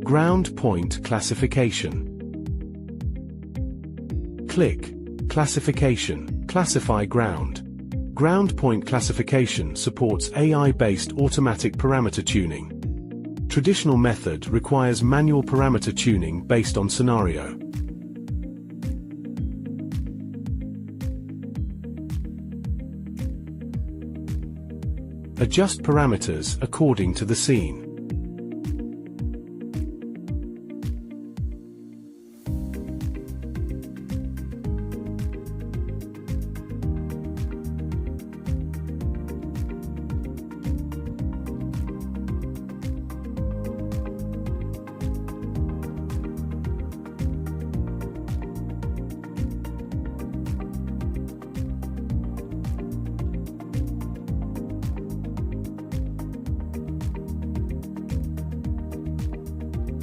Ground point classification. Click Classification, Classify ground. Ground point classification supports AI-based automatic parameter tuning. Traditional method requires manual parameter tuning based on scenario. Adjust parameters according to the scene.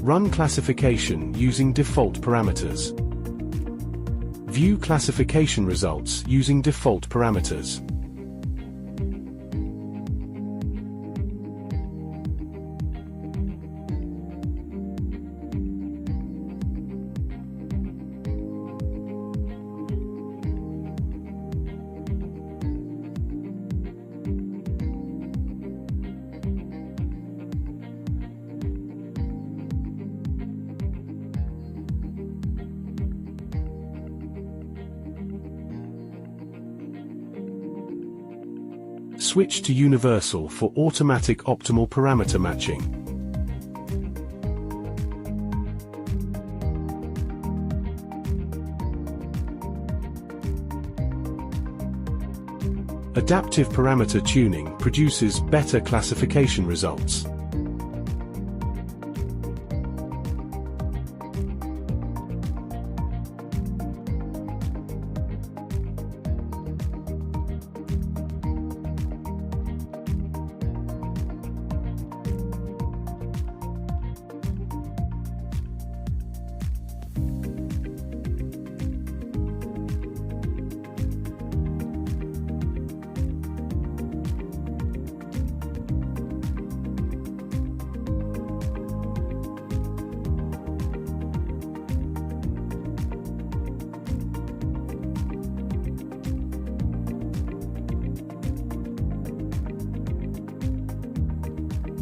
Run classification using default parameters. View classification results using default parameters. Switch to Universal for automatic optimal parameter matching. Adaptive parameter tuning produces better classification results.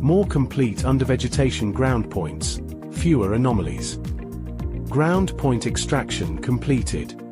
More complete under vegetation ground points, fewer anomalies. Ground point extraction completed.